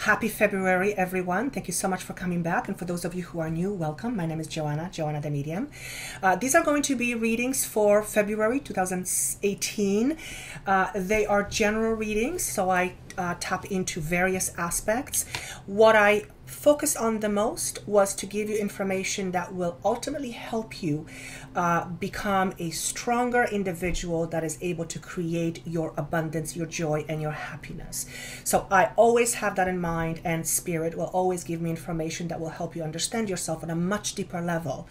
Happy February, everyone. Thank you so much for coming back. And for those of you who are new, welcome. My name is Joanna the Medium. These are going to be readings for February 2018. They are general readings, so I tap into various aspects. What I focused on the most was to give you information that will ultimately help you become a stronger individual that is able to create your abundance, your joy, and your happiness. So I always have that in mind, and Spirit will always give me information that will help you understand yourself on a much deeper level,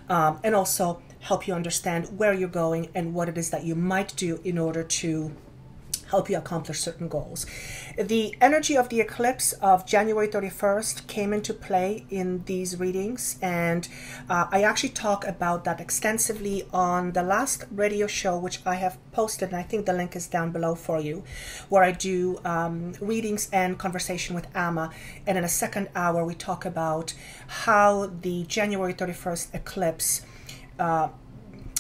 and also help you understand where you're going and what it is that you might do in order to help you accomplish certain goals. The energy of the eclipse of January 31st came into play in these readings, and I actually talk about that extensively on the last radio show, which I have posted, and I think the link is down below for you, where I do readings and conversation with Amma, and in a second hour we talk about how the January 31st eclipse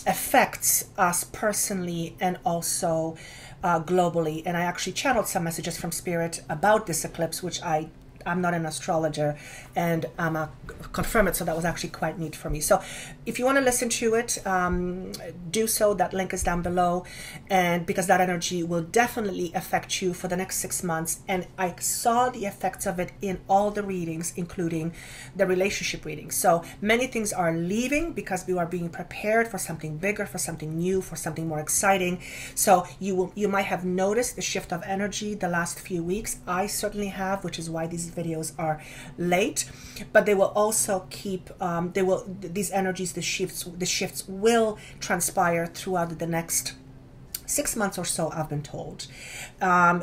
affects us personally and also globally. And I actually channeled some messages from Spirit about this eclipse, which I'm not an astrologer, and I'm confirm it, so that was actually quite neat for me. So if you want to listen to it, do so. That link is down below, and because that energy will definitely affect you for the next 6 months, and I saw the effects of it in all the readings, including the relationship readings. So many things are leaving because we are being prepared for something bigger, for something new, for something more exciting. So you might have noticed the shift of energy the last few weeks. I certainly have, which is why these videos are late, but they will also keep these energies, the shifts will transpire throughout the next 6 months or so, I've been told.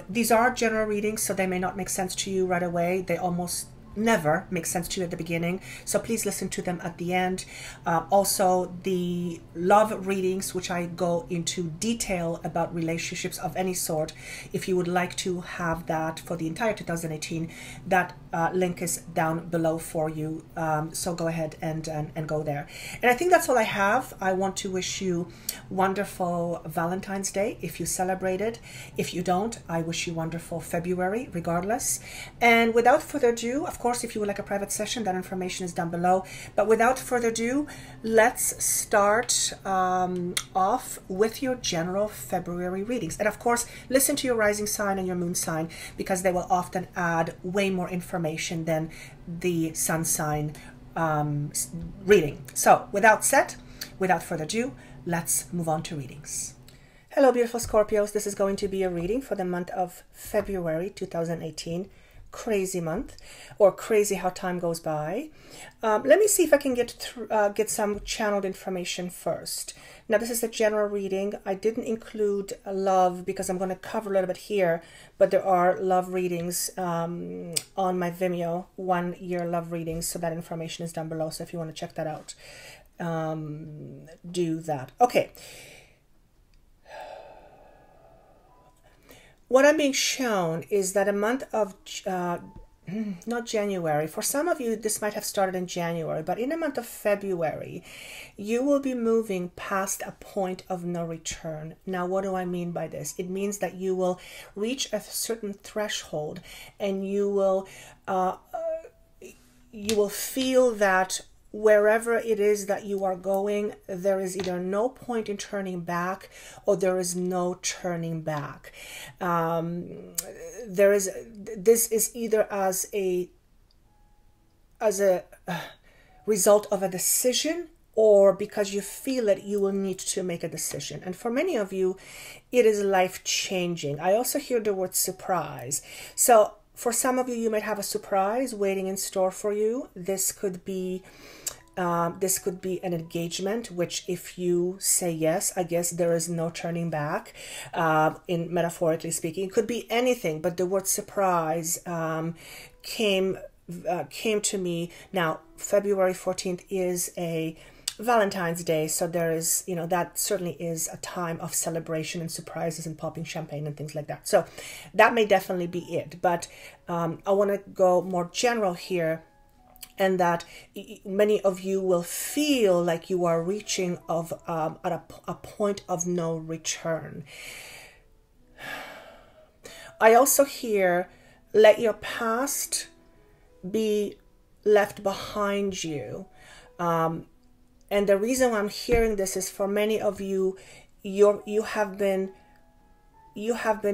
These are general readings, so they may not make sense to you right away. They almost never make sense to you at the beginning, so please listen to them at the end. Also, the love readings, which I go into detail about relationships of any sort. If you would like to have that for the entire 2018, that link is down below for you, so go ahead and go there. And I think that's all I have. I want to wish you wonderful Valentine's Day if you celebrate it. If you don't, I wish you wonderful February regardless. And without further ado, of course, if you would like a private session, that information is down below. But without further ado, let's start off with your general February readings. And of course, listen to your rising sign and your moon sign, because they will often add way more information than the sun sign reading. So without further ado, let's move on to readings. Hello, beautiful Scorpios. This is going to be a reading for the month of February 2018. Crazy month, or crazy how time goes by. Let me see if I can get some channeled information first. Now, this is a general reading. I didn't include love because I'm going to cover a little bit here, but there are love readings on my Vimeo, 1 year love readings, so that information is down below. So if you want to check that out, do that. Okay. What I'm being shown is that a month of, not January, for some of you this might have started in January, but in the month of February, you will be moving past a point of no return. Now, what do I mean by this? It means that you will reach a certain threshold, and you will feel that wherever it is that you are going, there is either no point in turning back, or there is no turning back. This is either as a result of a decision, or because you feel that you will need to make a decision. And for many of you, it is life-changing. I also hear the word surprise. So for some of you, you might have a surprise waiting in store for you. This could be an engagement, which if you say yes, I guess there is no turning back, in metaphorically speaking. It could be anything, but the word surprise came to me. Now, February 14th is a Valentine's Day, so there is, that certainly is a time of celebration and surprises and popping champagne and things like that. So that may definitely be it. But I want to go more general here, and that many of you will feel like you are reaching at a point of no return. I also hear let your past be left behind you. And the reason why I'm hearing this is for many of you, you have been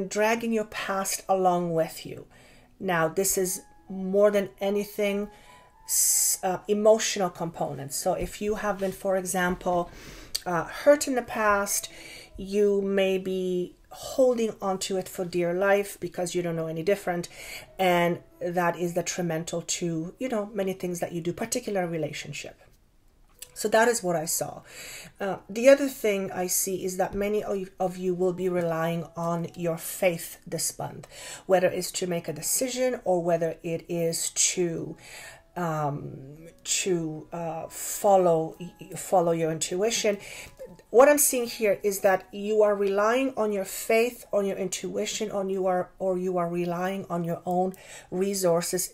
dragging your past along with you. Now, this is more than anything emotional components. So if you have been, for example, hurt in the past, you may be holding onto it for dear life because you don't know any different, and that is detrimental to, you know, many things that you do, particular relationship. So that is what I saw. The other thing I see is that many of you will be relying on your faith this month, whether it's to make a decision or whether it is to follow your intuition. What I'm seeing here is that you are relying on your faith, on your intuition, or you are relying on your own resources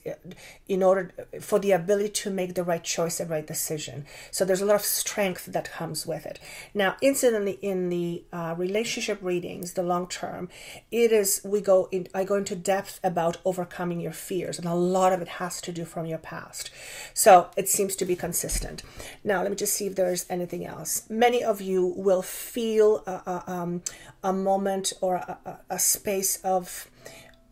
in order for the ability to make the right choice and right decision. So there's a lot of strength that comes with it. Now, incidentally, in the relationship readings, the long term, I go into depth about overcoming your fears, and a lot of it has to do from your past. So it seems to be consistent. Now, let me just see if there's anything else. Many of you will feel a moment or a space of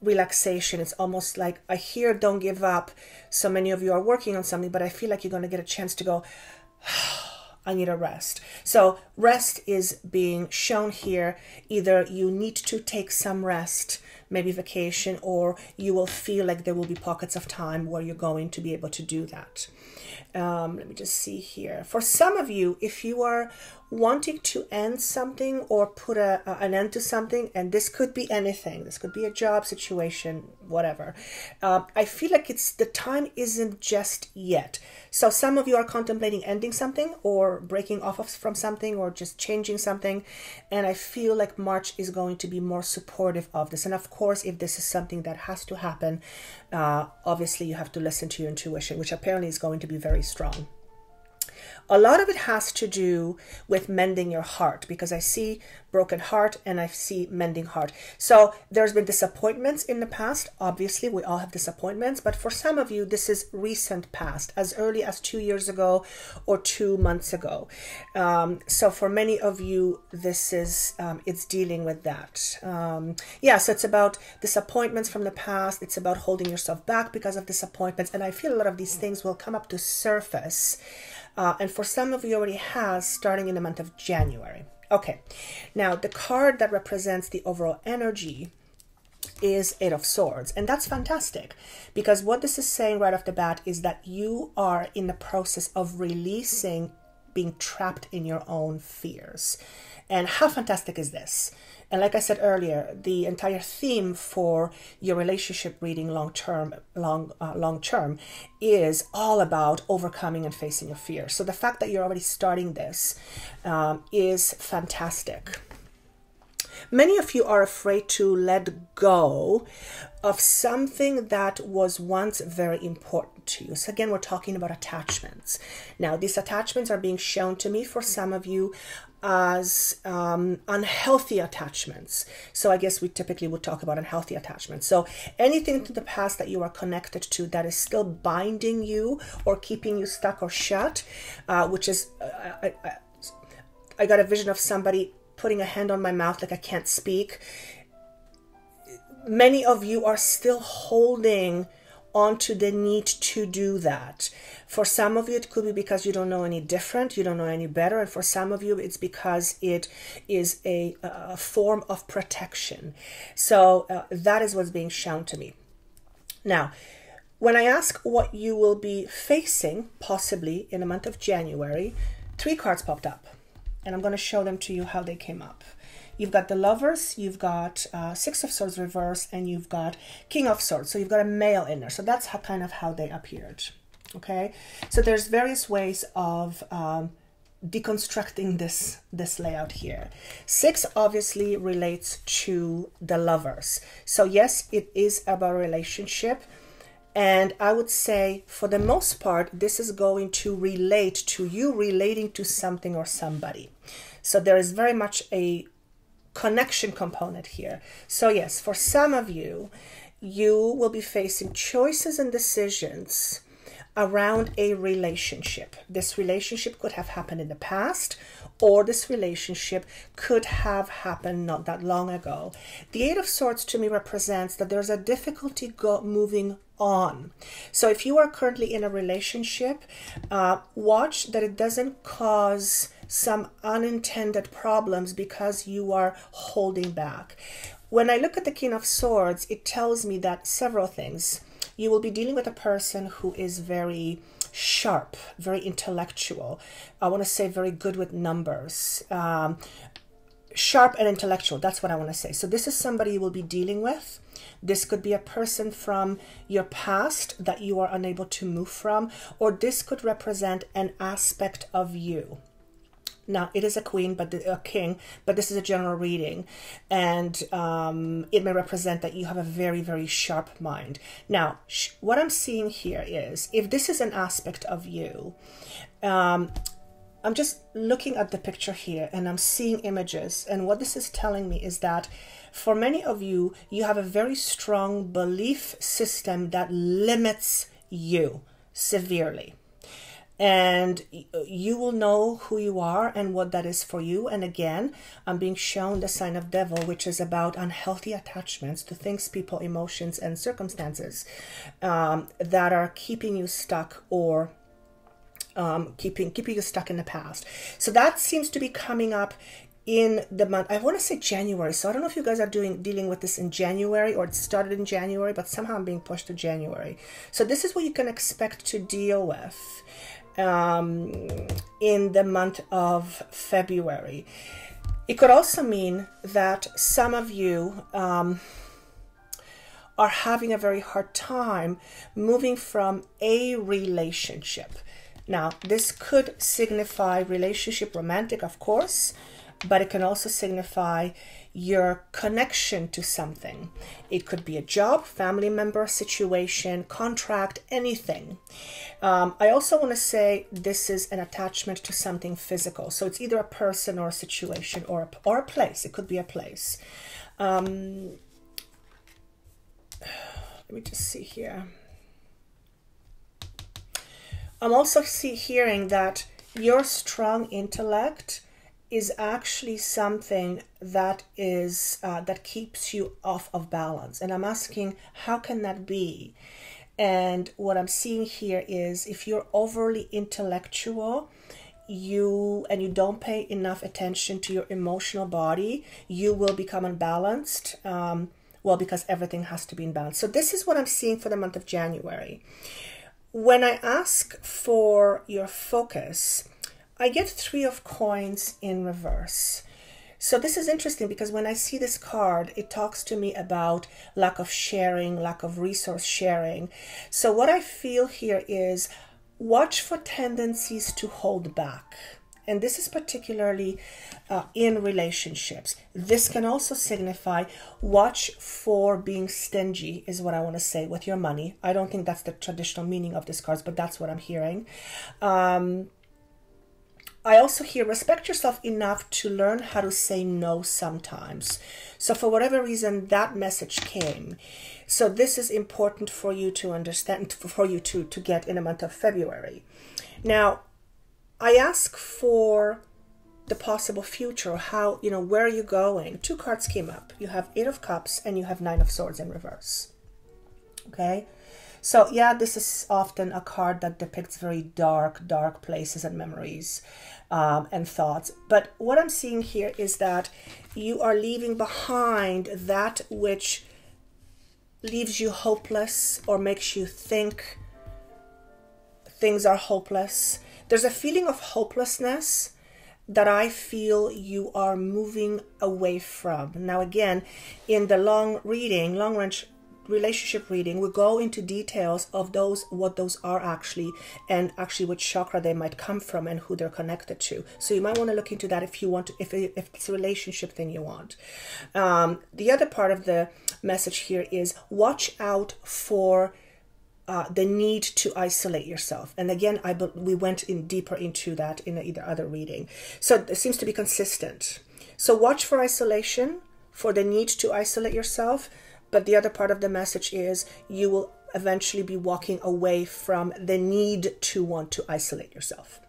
relaxation. It's almost like, I hear don't give up. So many of you are working on something, but I feel like you're going to get a chance to go, I need a rest. So rest is being shown here. Either you need to take some rest, maybe vacation, or you will feel like there will be pockets of time where you're going to be able to do that. Let me just see here. For some of you, if you are wanting to end something or put an end to something, and this could be anything, this could be a job situation, whatever, I feel like the time isn't just yet. So some of you are contemplating ending something or breaking off from something or just changing something, and I feel like March is going to be more supportive of this. And of course, if this is something that has to happen, obviously you have to listen to your intuition, which apparently is going to be very strong. A lot of it has to do with mending your heart, because I see broken heart and I see mending heart. So there's been disappointments in the past. Obviously, we all have disappointments, but for some of you, this is recent past, as early as 2 years ago or 2 months ago. So for many of you, this is, it's dealing with that. So it's about disappointments from the past. It's about holding yourself back because of disappointments. And I feel a lot of these things will come up to surface. And for some of you already has, starting in the month of January. Okay, now the card that represents the overall energy is Eight of Swords. And that's fantastic, because what this is saying right off the bat is that you are in the process of releasing being trapped in your own fears. And how fantastic is this? And like I said earlier, the entire theme for your relationship reading long term is all about overcoming and facing your fears. So the fact that you're already starting this is fantastic. Many of you are afraid to let go of something that was once very important to you. So again, we're talking about attachments. Now, these attachments are being shown to me for some of you as unhealthy attachments. So I guess we typically would talk about unhealthy attachments. So anything to the past that you are connected to that is still binding you or keeping you stuck or shut, which is, I got a vision of somebody putting a hand on my mouth like I can't speak. Many of you are still holding onto the need to do that. For some of you, it could be because you don't know any different, you don't know any better, and for some of you, it's because it is a form of protection. So that is what's being shown to me. Now, when I ask what you will be facing, possibly in the month of January, 3 cards popped up, and I'm going to show them to you how they came up. You've got the Lovers, you've got Six of Swords reverse, and you've got King of Swords. So you've got a male in there. So that's kind of how they appeared. Okay, so there's various ways of deconstructing this layout here. 6 obviously relates to the Lovers. So yes, it is about a relationship. And I would say, for the most part, this is going to relate to you relating to something or somebody. So there is very much a connection component here. So yes, for some of you, you will be facing choices and decisions around a relationship. This relationship could have happened in the past, or this relationship could have happened not that long ago. The Eight of Swords to me represents that there's a difficulty moving on. So if you are currently in a relationship, watch that it doesn't cause some unintended problems because you are holding back. When I look at the King of Swords, it tells me that several things. You will be dealing with a person who is very sharp, very intellectual. I want to say very good with numbers. Sharp and intellectual, that's what I want to say. So this is somebody you will be dealing with. This could be a person from your past that you are unable to move from, or this could represent an aspect of you. Now, it is a queen, but a king, but this is a general reading, and it may represent that you have a very, very sharp mind. Now, what I'm seeing here is, if this is an aspect of you, I'm just looking at the picture here, and I'm seeing images, and what this is telling me is that for many of you, you have a very strong belief system that limits you severely. And you will know who you are and what that is for you. And again, I'm being shown the sign of devil, which is about unhealthy attachments to things, people, emotions, and circumstances that are keeping you stuck, or keeping you stuck in the past. So that seems to be coming up in the month, I want to say January. So I don't know if you guys are dealing with this in January, or it started in January, but somehow I'm being pushed to January. So this is what you can expect to deal with in the month of February. It could also mean that some of you are having a very hard time moving from a relationship. Now, this could signify relationship, romantic, of course, but it can also signify your connection to something. It could be a job, family member, situation, contract, anything. I also want to say this is an attachment to something physical. So it's either a person or a situation or a place. It could be a place. Let me just see here. I'm also hearing that your strong intellect is actually something that is that keeps you off of balance. And I'm asking, how can that be? And what I'm seeing here is, if you're overly intellectual, you don't pay enough attention to your emotional body, you will become unbalanced. Well, because everything has to be in balance. So this is what I'm seeing for the month of January. When I ask for your focus, I get 3 of coins in reverse. So this is interesting, because when I see this card, it talks to me about lack of sharing, lack of resource sharing. So what I feel here is, watch for tendencies to hold back. And this is particularly in relationships. This can also signify watch for being stingy, is what I want to say, with your money. I don't think that's the traditional meaning of this card, but that's what I'm hearing. I also hear respect yourself enough to learn how to say no sometimes. So for whatever reason, that message came. So this is important for you to understand, for you to get in the month of February. Now, I ask for the possible future, how, where are you going? 2 cards came up. You have 8 of Cups and you have 9 of Swords in reverse. Okay. So yeah, this is often a card that depicts very dark places and memories and thoughts. But what I'm seeing here is that you are leaving behind that which leaves you hopeless or makes you think things are hopeless. There's a feeling of hopelessness that I feel you are moving away from. Now again, in the long range relationship reading, we'll go into details of what those are actually, and actually which chakra they might come from and who they're connected to. So you might want to look into that if you want to, if it's a relationship thing you want. The other part of the message here is watch out for the need to isolate yourself. And again, we went in deeper into that in either other reading. So it seems to be consistent. So watch for isolation, for the need to isolate yourself, But the other part of the message is you will eventually be walking away from the need to want to isolate yourself.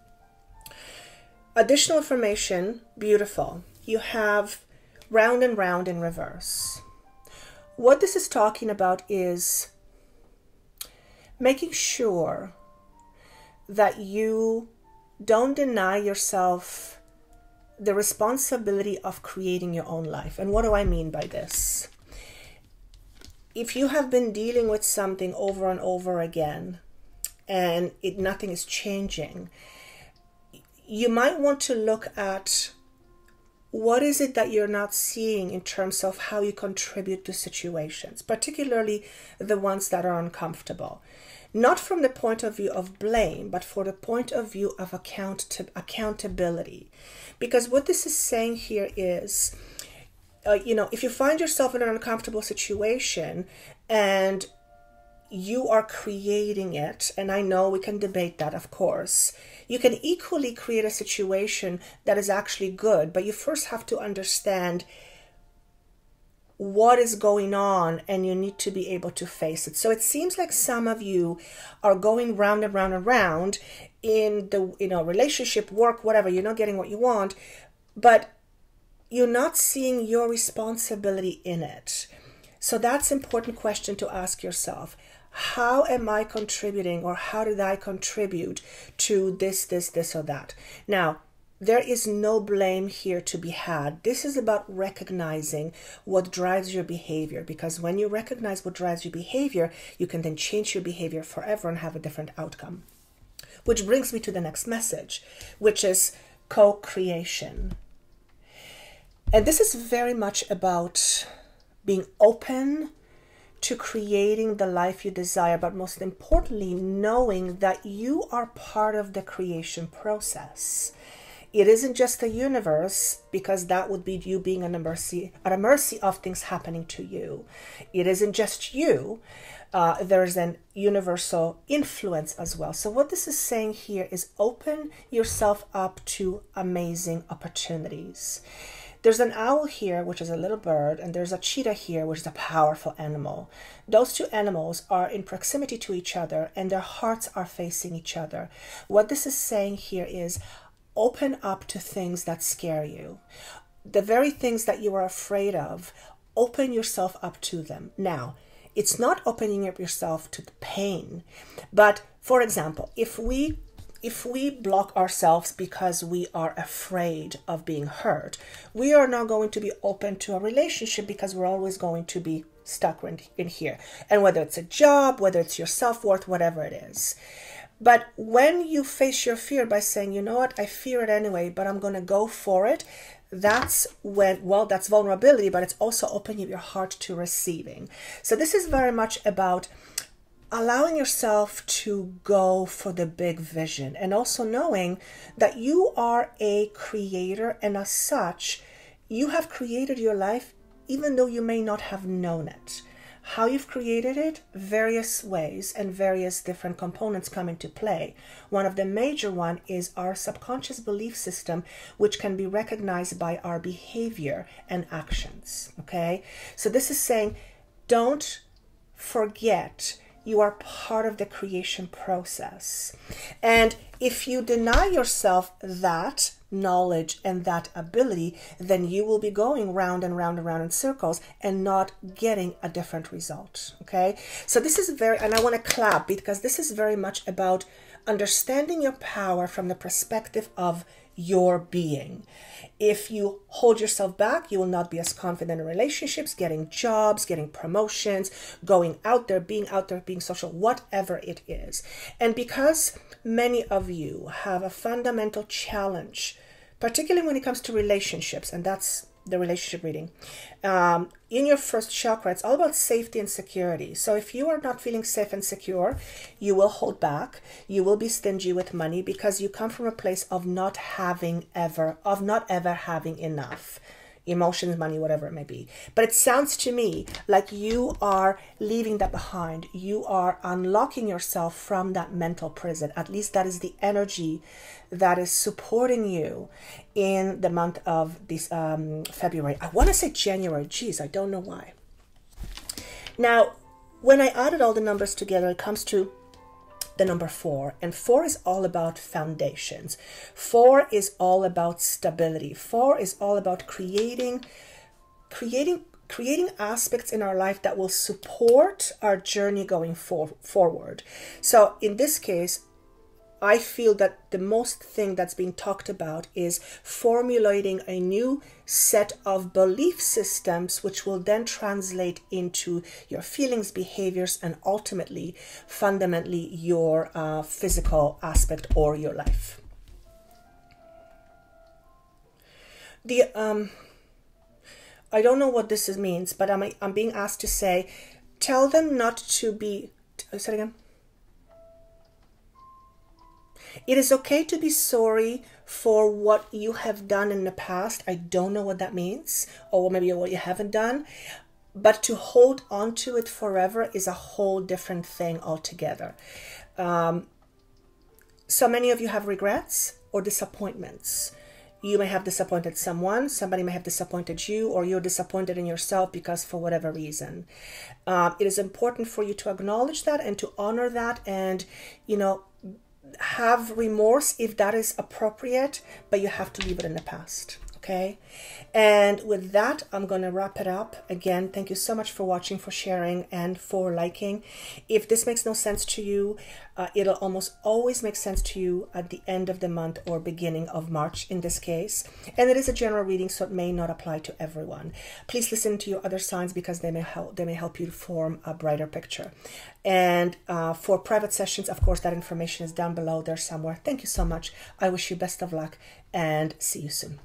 Additional information, beautiful. You have round and round in reverse. What this is talking about is making sure that you don't deny yourself the responsibility of creating your own life. And what do I mean by this? If you have been dealing with something over and over again and nothing is changing, you might want to look at what is it that you're not seeing in terms of how you contribute to situations, particularly the ones that are uncomfortable. Not from the point of view of blame, but for the point of view of accountability. Because what this is saying here is, if you find yourself in an uncomfortable situation and you are creating it, and I know we can debate that, of course, you can equally create a situation that is actually good, but you first have to understand what is going on, and you need to be able to face it. So it seems like some of you are going round and round and round in the relationship, work, whatever. You're not getting what you want, but you're not seeing your responsibility in it. So that's an important question to ask yourself. How am I contributing, or how did I contribute to this, or that? Now, there is no blame here to be had. This is about recognizing what drives your behavior, because when you recognize what drives your behavior, you can then change your behavior forever and have a different outcome. Which brings me to the next message, which is co-creation. And this is very much about being open to creating the life you desire, but most importantly, knowing that you are part of the creation process. It isn't just the universe, because that would be you being at a mercy of things happening to you. It isn't just you. There's an universal influence as well. So what this is saying here is open yourself up to amazing opportunities. There's an owl here, which is a little bird, and there's a cheetah here, which is a powerful animal. Those two animals are in proximity to each other, and their hearts are facing each other. What this is saying here is open up to things that scare you. The very things that you are afraid of, open yourself up to them. Now, it's not opening up yourself to the pain, but for example, if we block ourselves because we are afraid of being hurt, we are not going to be open to a relationship, because we're always going to be stuck in here. And whether it's a job, whether it's your self-worth, whatever it is. But when you face your fear by saying, you know what, I fear it anyway, but I'm going to go for it, that's when, well, that's vulnerability, but it's also opening your heart to receiving. So this is very much about allowing yourself to go for the big vision, and also knowing that you are a creator, and as such, you have created your life even though you may not have known it. How you've created it, various ways, and various different components come into play. One of the major one is our subconscious belief system, which can be recognized by our behavior and actions. Okay, so this is saying, don't forget you are part of the creation process. And if you deny yourself that knowledge and that ability, then you will be going round and round and round in circles and not getting a different result. Okay, so this is very, and I want to clap, because this is very much about understanding your power from the perspective of your being. If you hold yourself back, you will not be as confident in relationships, getting jobs, getting promotions, going out there, being social, whatever it is. And because many of you have a fundamental challenge, particularly when it comes to relationships, and that's the relationship reading, in your first chakra, it's all about safety and security. So if you are not feeling safe and secure, you will hold back, you will be stingy with money, because you come from a place of not ever having enough. Emotions, money, whatever it may be. But it sounds to me like you are leaving that behind. You are unlocking yourself from that mental prison. At least that is the energy that is supporting you in the month of this February. I want to say January. Geez, I don't know why. Now, when I added all the numbers together, it comes to the number 4, and 4 is all about foundations. 4 is all about stability. 4 is all about creating aspects in our life that will support our journey going forward. So in this case, I feel that the most thing that's being talked about is formulating a new set of belief systems, which will then translate into your feelings, behaviors, and ultimately, fundamentally, your physical aspect or your life. I don't know what this means, but I'm being asked to say, tell them not to be. Say it again. It is okay to be sorry for what you have done in the past. I don't know what that means, or maybe what you haven't done. But to hold on to it forever is a whole different thing altogether. So many of you have regrets or disappointments. You may have disappointed someone, somebody may have disappointed you, or you're disappointed in yourself because for whatever reason. It is important for you to acknowledge that and to honor that, and, you know, have remorse if that is appropriate, but you have to leave it in the past. Okay. And with that, I'm going to wrap it up. Again, thank you so much for watching, for sharing, and for liking. If this makes no sense to you, it'll almost always make sense to you at the end of the month or beginning of March in this case. And it is a general reading, so it may not apply to everyone. Please listen to your other signs because they may help you to form a brighter picture. And for private sessions, of course, that information is down below there somewhere. Thank you so much. I wish you best of luck and see you soon.